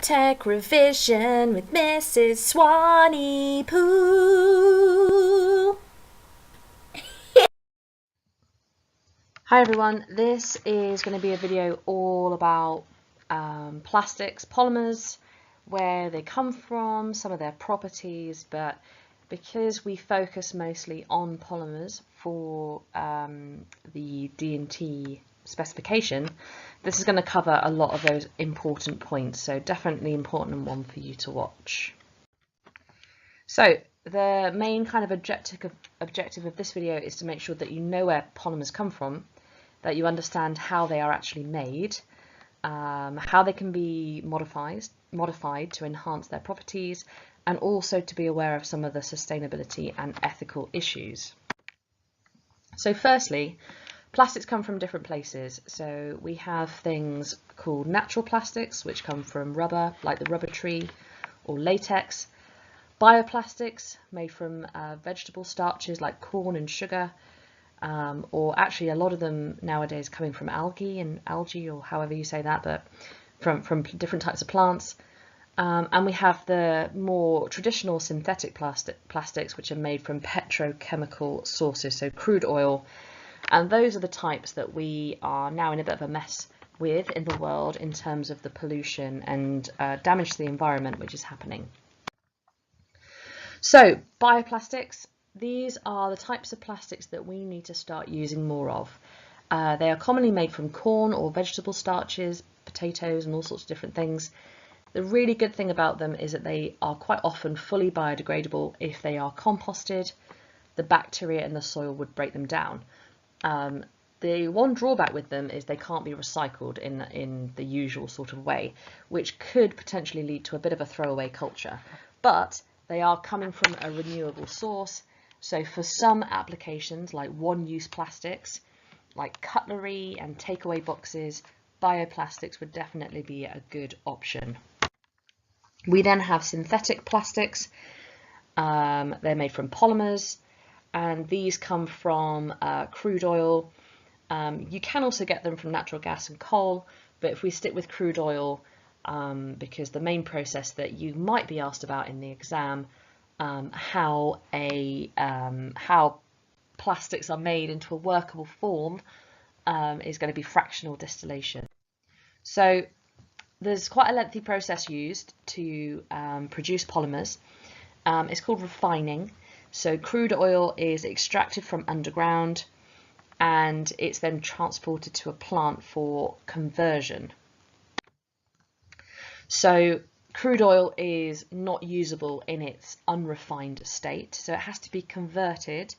Tech Revision with Mrs. Swanee Pooh. Hi everyone, this is going to be a video all about plastics, polymers, where they come from, some of their properties, but because we focus mostly on polymers for the D&T specification, this is going to cover a lot of those important points, so definitely important one for you to watch. So the main kind of objective of this video is to make sure that you know where polymers come from, that you understand how they are actually made, how they can be modified to enhance their properties, and also to be aware of some of the sustainability and ethical issues. So firstly, plastics come from different places. So we have things called natural plastics, which come from rubber, like the rubber tree, or latex. Bioplastics, made from vegetable starches like corn and sugar, or actually a lot of them nowadays coming from algae, or however you say that, but from different types of plants. And we have the more traditional synthetic plastics, which are made from petrochemical sources, so crude oil. And those are the types that we are now in a bit of a mess with in the world in terms of the pollution and damage to the environment which is happening. So bioplastics, these are the types of plastics that we need to start using more of. They are commonly made from corn or vegetable starches, potatoes and all sorts of different things. The really good thing about them is that they are quite often fully biodegradable. If they are composted, the bacteria in the soil would break them down. The one drawback with them is they can't be recycled in the usual sort of way, which could potentially lead to a bit of a throwaway culture. But they are coming from a renewable source, so for some applications like one-use plastics, like cutlery and takeaway boxes, bioplastics would definitely be a good option. We then have synthetic plastics. They're made from polymers, and these come from crude oil. You can also get them from natural gas and coal, but if we stick with crude oil, because the main process that you might be asked about in the exam, how plastics are made into a workable form, is going to be fractional distillation. So there's quite a lengthy process used to produce polymers. It's called refining. So crude oil is extracted from underground and it's then transported to a plant for conversion. So crude oil is not usable in its unrefined state, so it has to be converted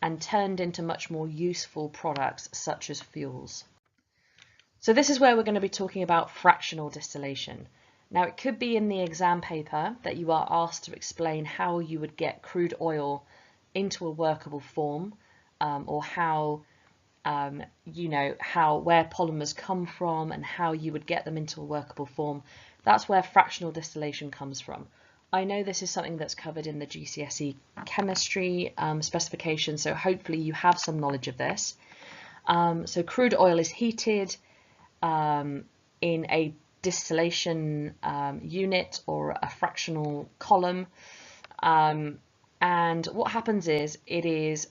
and turned into much more useful products such as fuels. So this is where we're going to be talking about fractional distillation. Now it could be in the exam paper that you are asked to explain how you would get crude oil into a workable form, or how where polymers come from and how you would get them into a workable form. That's where fractional distillation comes from. I know this is something that's covered in the GCSE chemistry specification, so hopefully you have some knowledge of this. So crude oil is heated in a distillation unit or a fractional column, and what happens is it is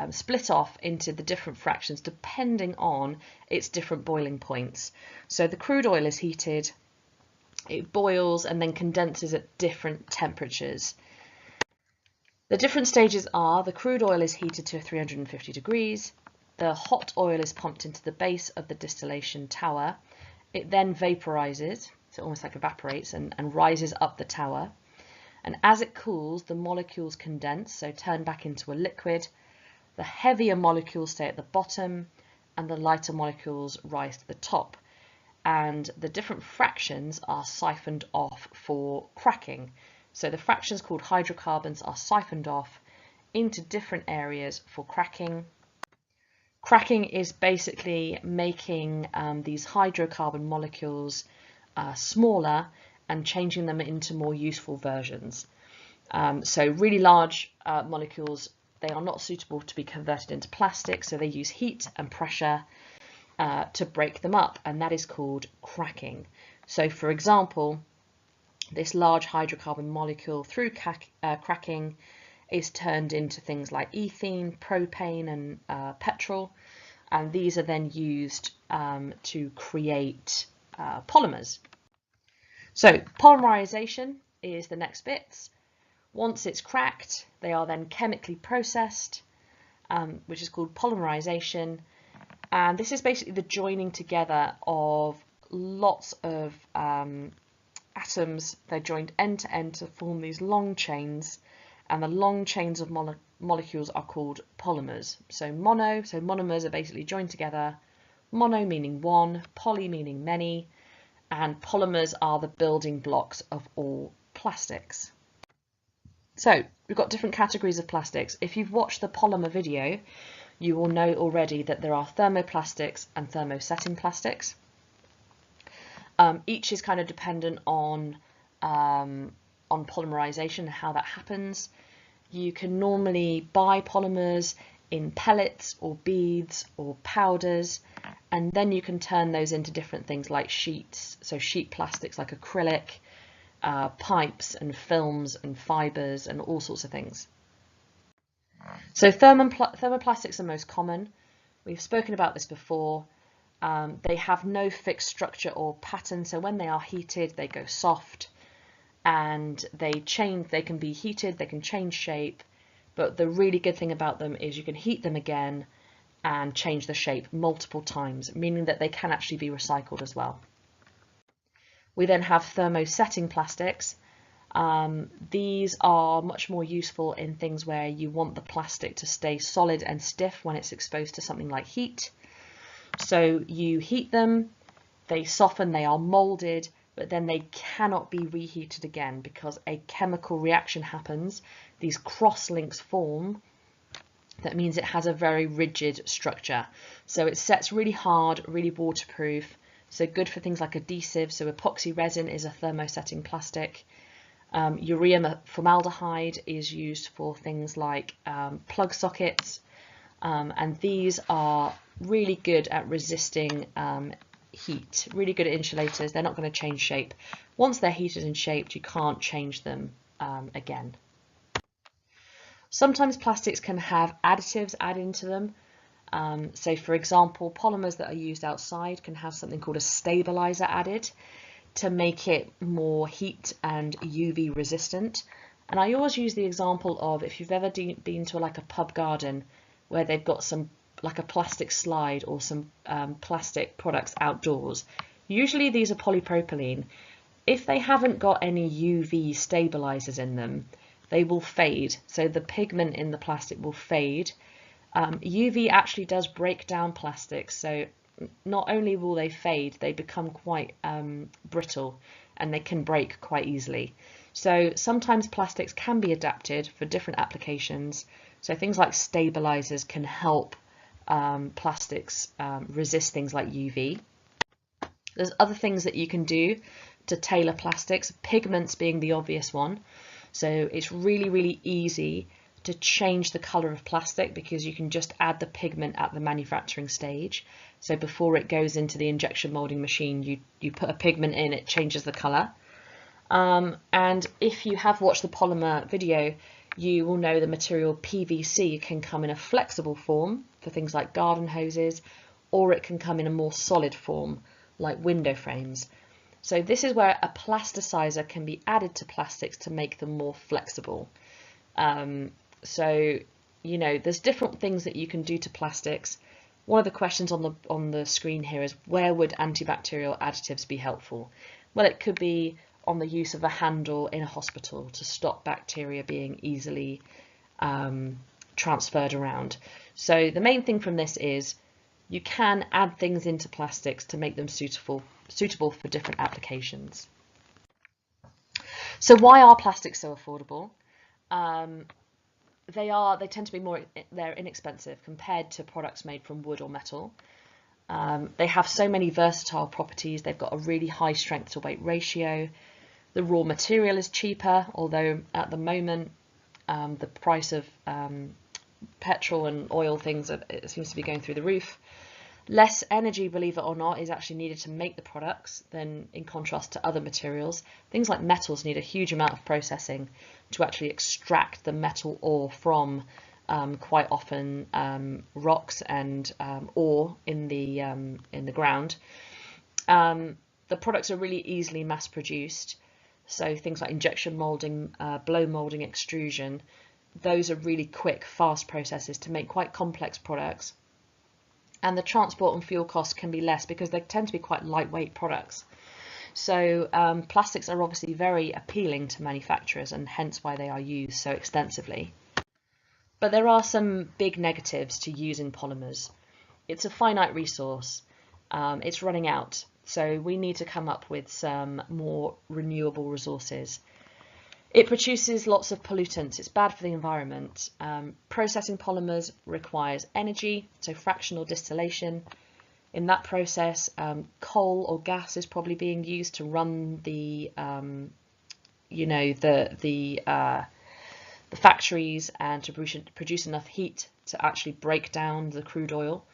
split off into the different fractions depending on its different boiling points. So the crude oil is heated, it boils and then condenses at different temperatures. The different stages are: the crude oil is heated to 350 degrees, the hot oil is pumped into the base of the distillation tower, it then vaporizes, so almost like evaporates, and rises up the tower, and as it cools the molecules condense, so turn back into a liquid. The heavier molecules stay at the bottom and the lighter molecules rise to the top, and the different fractions are siphoned off for cracking. So the fractions called hydrocarbons are siphoned off into different areas for cracking. Cracking is basically making these hydrocarbon molecules smaller and changing them into more useful versions. So really large molecules, they are not suitable to be converted into plastic, so they use heat and pressure to break them up, and that is called cracking. So for example, this large hydrocarbon molecule through cracking is turned into things like ethene, propane and petrol, and these are then used to create polymers. So polymerization is the next bit. Once it's cracked, they are then chemically processed, which is called polymerization, and this is basically the joining together of lots of atoms. They're joined end to end to form these long chains, and the long chains of molecules are called polymers. So monomers are basically joined together, mono meaning one, poly meaning many, and polymers are the building blocks of all plastics. So we've got different categories of plastics. If you've watched the polymer video, you will know already that there are thermoplastics and thermosetting plastics. Each is kind of dependent on polymerization and how that happens. You can normally buy polymers in pellets or beads or powders, and then you can turn those into different things like sheets, so sheet plastics like acrylic, pipes and films and fibers and all sorts of things. So thermoplastics are most common. We've spoken about this before. They have no fixed structure or pattern, so when they are heated they go soft, and they can be heated, they can change shape, but the really good thing about them is you can heat them again and change the shape multiple times, meaning that they can actually be recycled as well. We then have thermosetting plastics. These are much more useful in things where you want the plastic to stay solid and stiff when it's exposed to something like heat. So you heat them, they soften, they are molded, but then they cannot be reheated again because a chemical reaction happens. These cross links form. That means it has a very rigid structure. So it sets really hard, really waterproof. So good for things like adhesive. So epoxy resin is a thermosetting plastic. Urea formaldehyde is used for things like plug sockets. And these are really good at resisting heat, really good at insulators. They're not going to change shape. Once they're heated and shaped, you can't change them again. Sometimes plastics can have additives added into them. So for example, polymers that are used outside can have something called a stabilizer added to make it more heat and UV resistant. And I always use the example of if you've ever been to like a pub garden where they've got some like a plastic slide or some plastic products outdoors. Usually these are polypropylene. If they haven't got any UV stabilizers in them, they will fade. So the pigment in the plastic will fade. UV actually does break down plastics, so not only will they fade, they become quite brittle and they can break quite easily. So sometimes plastics can be adapted for different applications. So things like stabilizers can help plastics resist things like UV. There's other things that you can do to tailor plastics, pigments being the obvious one. So it's really, really easy to change the color of plastic because you can just add the pigment at the manufacturing stage. So before it goes into the injection molding machine, you put a pigment in, it changes the color. And if you have watched the polymer video, you will know the material PVC can come in a flexible form for things like garden hoses, or it can come in a more solid form like window frames. So this is where a plasticizer can be added to plastics to make them more flexible. So, you know, there's different things that you can do to plastics. One of the questions on the screen here is, where would antibacterial additives be helpful? Well, it could be on the use of a handle in a hospital to stop bacteria being easily transferred around. So the main thing from this is you can add things into plastics to make them suitable for different applications. So why are plastics so affordable? They tend to be they're inexpensive compared to products made from wood or metal. They have so many versatile properties. They've got a really high strength to weight ratio. The raw material is cheaper, although at the moment the price of petrol and oil things it seems to be going through the roof. Less energy, believe it or not, is actually needed to make the products than in contrast to other materials. Things like metals need a huge amount of processing to actually extract the metal ore from quite often rocks and ore in the ground. The products are really easily mass produced, so things like injection molding, blow molding, extrusion, those are really quick, fast processes to make quite complex products. And the transport and fuel costs can be less because they tend to be quite lightweight products. So plastics are obviously very appealing to manufacturers, and hence why they are used so extensively. But there are some big negatives to using polymers. It's a finite resource. It's running out. So we need to come up with some more renewable resources. It produces lots of pollutants. It's bad for the environment. Processing polymers requires energy, so fractional distillation. In that process, coal or gas is probably being used to run the factories and to produce enough heat to actually break down the crude oil.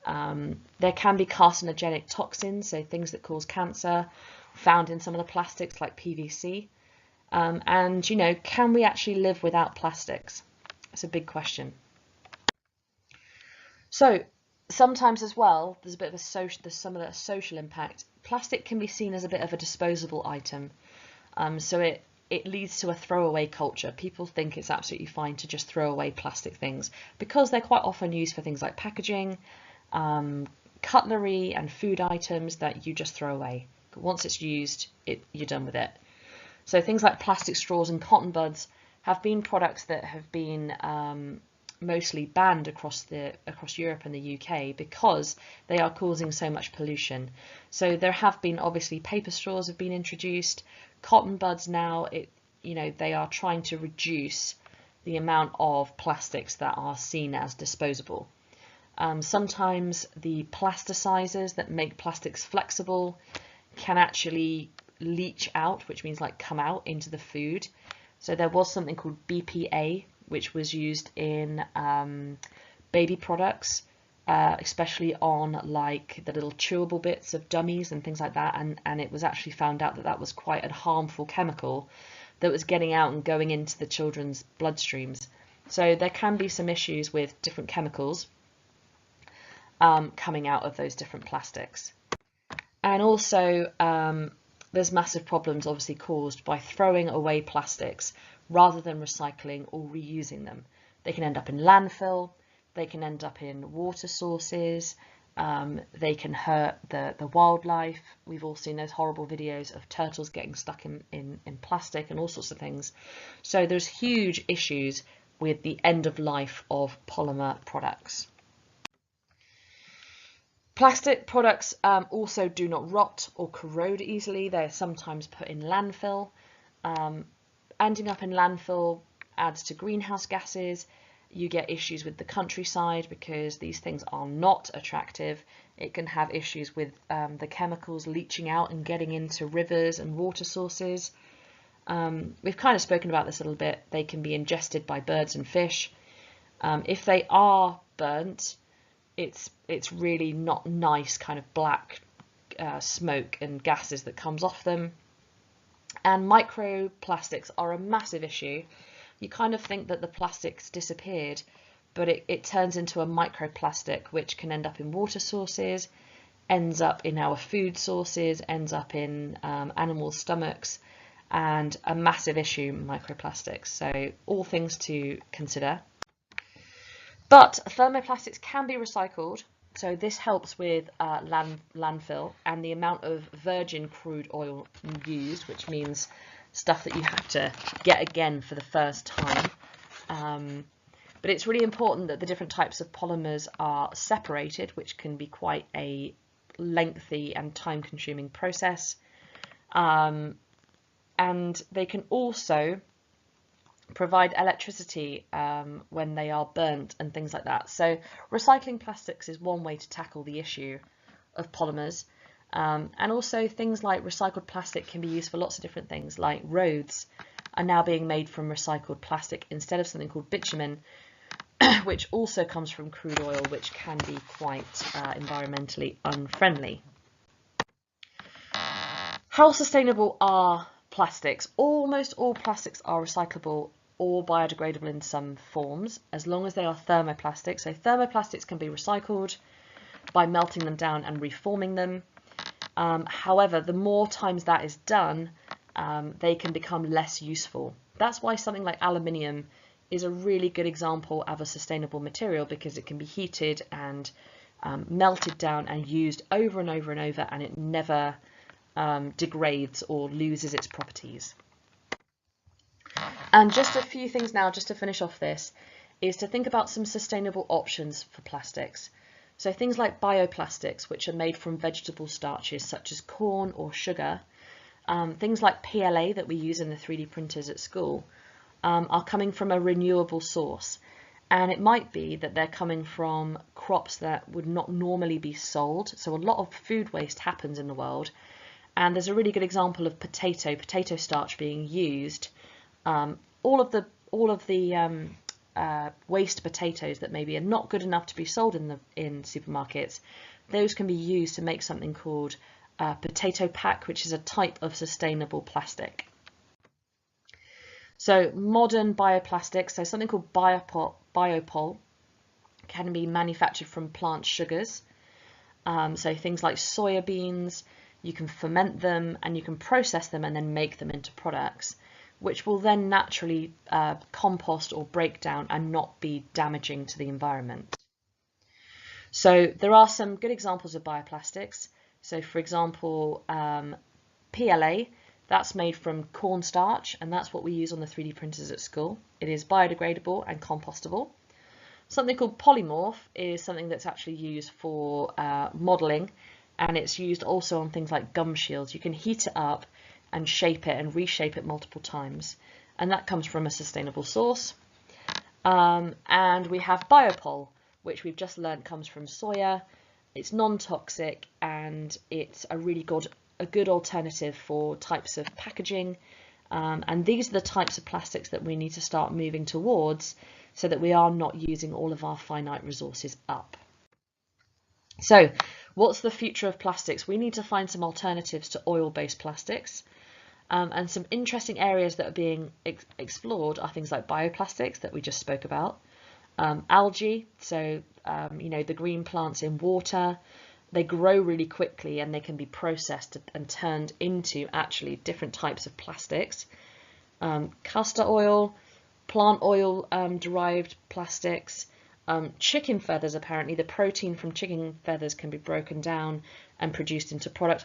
There can be carcinogenic toxins, so things that cause cancer, found in some of the plastics like PVC. And, can we actually live without plastics? It's a big question. So sometimes as well, there's a bit of some of the social impact. Plastic can be seen as a bit of a disposable item. So it leads to a throwaway culture. People think it's absolutely fine to just throw away plastic things because they're quite often used for things like packaging, cutlery and food items that you just throw away. But once it's used, you're done with it. So things like plastic straws and cotton buds have been products that have been mostly banned across Europe and the UK because they are causing so much pollution. So there have been, obviously, paper straws have been introduced. Cotton buds now, they are trying to reduce the amount of plastics that are seen as disposable. Sometimes the plasticizers that make plastics flexible can actually leach out, which means like come out into the food. So there was something called BPA, which was used in baby products, especially on like the little chewable bits of dummies and things like that. And it was actually found out that that was quite a harmful chemical that was getting out and going into the children's bloodstreams. So there can be some issues with different chemicals coming out of those different plastics. And also there's massive problems obviously caused by throwing away plastics rather than recycling or reusing them. They can end up in landfill, they can end up in water sources, they can hurt the wildlife. We've all seen those horrible videos of turtles getting stuck in plastic and all sorts of things. So there's huge issues with the end of life of polymer products. Plastic products also do not rot or corrode easily. They're sometimes put in landfill. Ending up in landfill adds to greenhouse gases. You get issues with the countryside because these things are not attractive. It can have issues with the chemicals leaching out and getting into rivers and water sources. We've kind of spoken about this a little bit. They can be ingested by birds and fish. If they are burnt, it's really not nice kind of black smoke and gases that comes off them. And microplastics are a massive issue. You kind of think that the plastics disappeared, but it turns into a microplastic which can end up in water sources, ends up in our food sources, ends up in animal stomachs, and a massive issue, microplastics. So all things to consider. But thermoplastics can be recycled, so this helps with landfill and the amount of virgin crude oil used, which means stuff that you have to get again for the first time. But it's really important that the different types of polymers are separated, which can be quite a lengthy and time-consuming process. And they can also provide electricity when they are burnt and things like that. So recycling plastics is one way to tackle the issue of polymers. And also things like recycled plastic can be used for lots of different things, like roads are now being made from recycled plastic instead of something called bitumen. which also comes from crude oil, which can be quite environmentally unfriendly. How sustainable are plastics? Almost all plastics are recyclable or biodegradable in some forms, as long as they are thermoplastics. So thermoplastics can be recycled by melting them down and reforming them. However, the more times that is done, they can become less useful. That's why something like aluminium is a really good example of a sustainable material, because it can be heated and melted down and used over and over and over, and it never degrades or loses its properties. And just a few things now, just to finish off this, is to think about some sustainable options for plastics. So things like bioplastics, which are made from vegetable starches such as corn or sugar, things like PLA that we use in the 3D printers at school, are coming from a renewable source. And it might be that they're coming from crops that would not normally be sold. So a lot of food waste happens in the world. And there's a really good example of potato starch being used. All of the waste potatoes that maybe are not good enough to be sold in supermarkets, those can be used to make something called potato pack, which is a type of sustainable plastic. So modern bioplastics, so something called biopol can be manufactured from plant sugars. So things like soya beans, you can ferment them and you can process them and then make them into products, which will then naturally compost or break down and not be damaging to the environment. So there are some good examples of bioplastics. So for example, PLA, that's made from cornstarch, and that's what we use on the 3D printers at school. It is biodegradable and compostable. Something called polymorph is something that's actually used for modelling, and it's used also on things like gum shields. You can heat it up and shape it and reshape it multiple times, and that comes from a sustainable source. And we have biopol, which we've just learned comes from soya. It's non-toxic, and it's a really good alternative for types of packaging. And these are the types of plastics that we need to start moving towards, so that we are not using all of our finite resources up. So what's the future of plastics? We need to find some alternatives to oil-based plastics. And some interesting areas that are being explored are things like bioplastics that we just spoke about, algae, so the green plants in water, they grow really quickly and they can be processed and turned into actually different types of plastics. Castor oil, plant oil derived plastics, chicken feathers, apparently the protein from chicken feathers can be broken down and produced into product.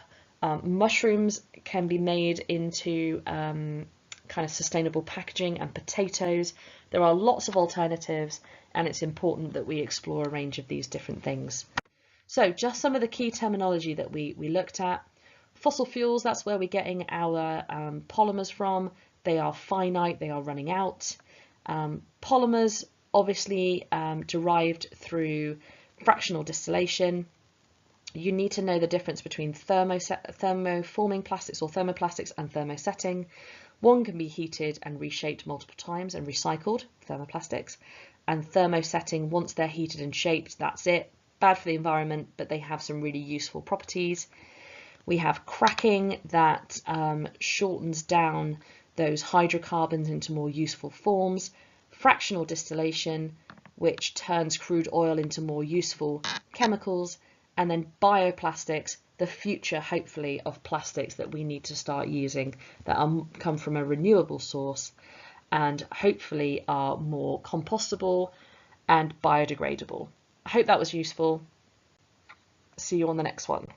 Mushrooms can be made into kind of sustainable packaging, and potatoes. There are lots of alternatives, and it's important that we explore a range of these different things. So just some of the key terminology that we looked at. Fossil fuels, that's where we're getting our polymers from. They are finite, they are running out. Polymers, obviously derived through fractional distillation. You need to know the difference between thermoforming plastics or thermoplastics and thermosetting. One can be heated and reshaped multiple times and recycled, thermoplastics, and thermosetting, once they're heated and shaped, that's it. Bad for the environment, but they have some really useful properties. We have cracking that shortens down those hydrocarbons into more useful forms. Fractional distillation, which turns crude oil into more useful chemicals. And then bioplastics, the future, hopefully, of plastics that we need to start using that come from a renewable source and hopefully are more compostable and biodegradable. I hope that was useful. See you on the next one.